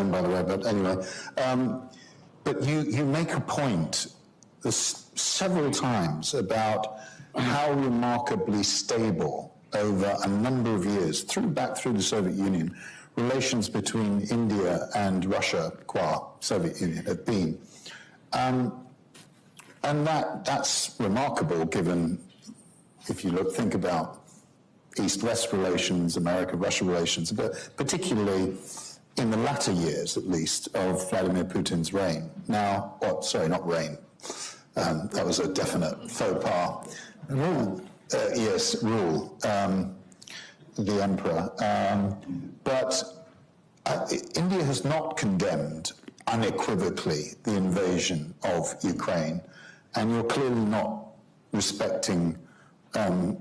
by the way, but anyway. But you make a point several times about how remarkably stable over a number of years, back through the Soviet Union, relations between India and Russia, qua Soviet Union, have been. And that's remarkable given, if you think about East-West relations, America-Russia relations, but particularly in the latter years, at least, of Vladimir Putin's reign. Now, not reign. That was a definite faux pas. Rule. Yes, rule. The emperor. But India has not condemned unequivocally the invasion of Ukraine, and you're clearly not respecting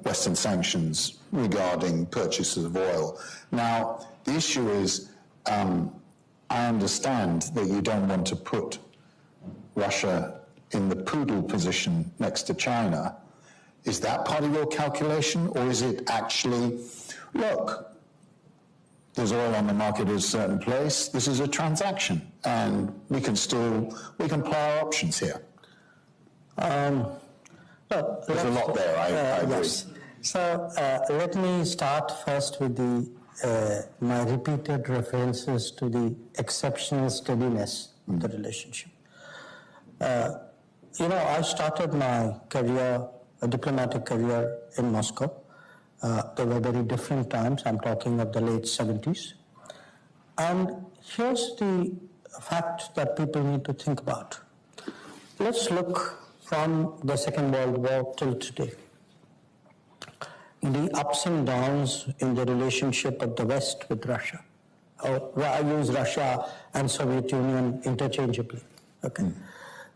Western sanctions regarding purchases of oil. Now, the issue is, I understand that you don't want to put Russia in the poodle position next to China. Is that part of your calculation, or is it actually, look, there's oil on the market at a certain place, this is a transaction, and we can play our options here? There's a lot there, I agree. Yes. So let me start first with my repeated references to the exceptional steadiness of the relationship. I started my career, a diplomatic career in Moscow. There were very different times. I'm talking of the late 70s. And here's the fact that people need to think about. Let's look from the Second World War till today. The ups and downs in the relationship of the West with Russia. I use Russia and Soviet Union interchangeably. Okay.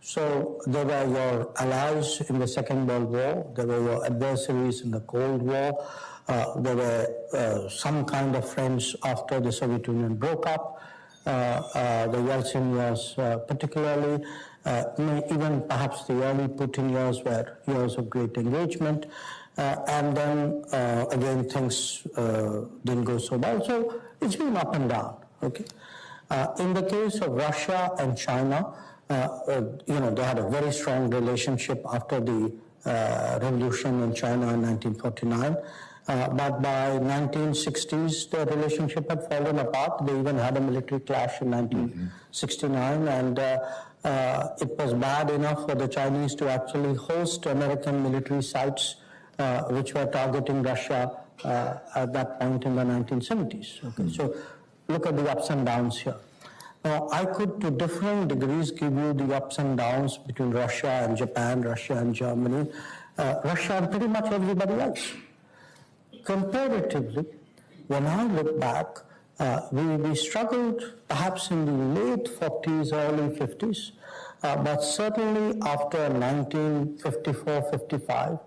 So there were your allies in the Second World War, there were your adversaries in the Cold War, there were some kind of friends after the Soviet Union broke up, the Yeltsin years particularly, even perhaps the early Putin years were years of great engagement, and then again things didn't go so well. So it's been up and down, okay? In the case of Russia and China, they had a very strong relationship after the revolution in China in 1949. But by 1960s, the relationship had fallen apart. They even had a military clash in 1969, and it was bad enough for the Chinese to actually host American military sites which were targeting Russia at that point in the 1970s. Okay, so look at the ups and downs here. Now, I could, to differing degrees, give you the ups and downs between Russia and Japan, Russia and Germany, Russia and pretty much everybody else. Comparatively, when I look back, we struggled perhaps in the late 40s, early 50s, but certainly after 1954-55,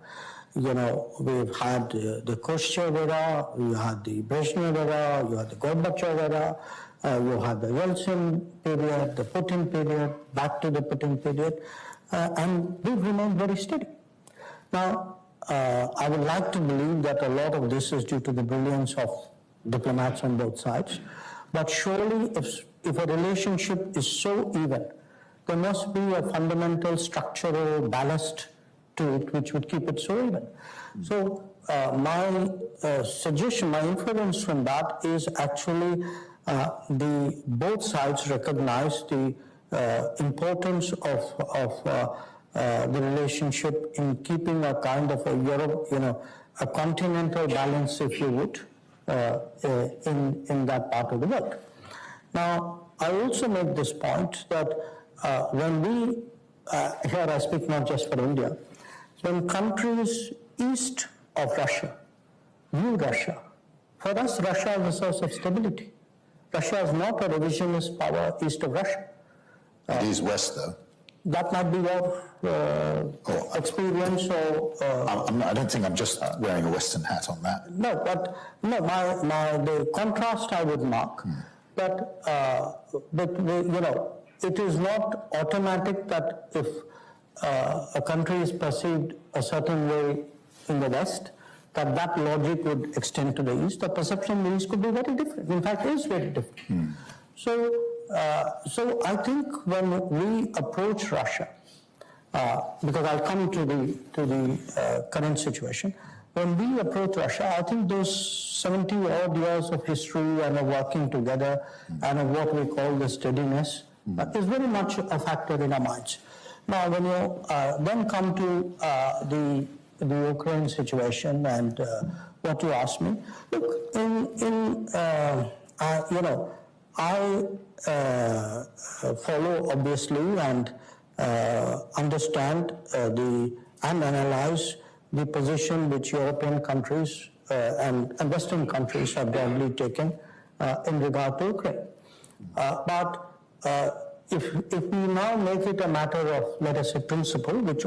we've had the Khrushchev era, we had the Brezhnev era, you had the Gorbachev era, you had the Yeltsin period, the Putin period, back to the Putin period, and we've remained very steady. Now, I would like to believe that a lot of this is due to the brilliance of diplomats on both sides, but surely if a relationship is so even, there must be a fundamental structural ballast to it which would keep it so even. So my suggestion, my inference from that is actually both sides recognize the importance of the relationship in keeping a kind of a continental balance, if you would, in that part of the world. Now, I also make this point that when we, here I speak not just for India, when countries east of Russia view Russia, for us Russia is a source of stability. Russia is not a revisionist power east of Russia. It is west, though. That might be your experience, or I don't think I'm just wearing a Western hat on that. No, but the contrast I would mark. But it is not automatic that if a country is perceived a certain way in the West, that logic would extend to the East. The perception in the East could be very different. In fact, it is very different. So so I think when we approach Russia, because I'll come to the current situation. When we approach Russia, I think those 70 odd years of history and of working together and of what we call the steadiness is very much a factor in our minds. Now, when you then come to the Ukraine situation and what you asked me, look, I follow obviously and understand and analyze the position which European countries and Western countries have broadly taken in regard to Ukraine. But if we now make it a matter of, let us say, principle, which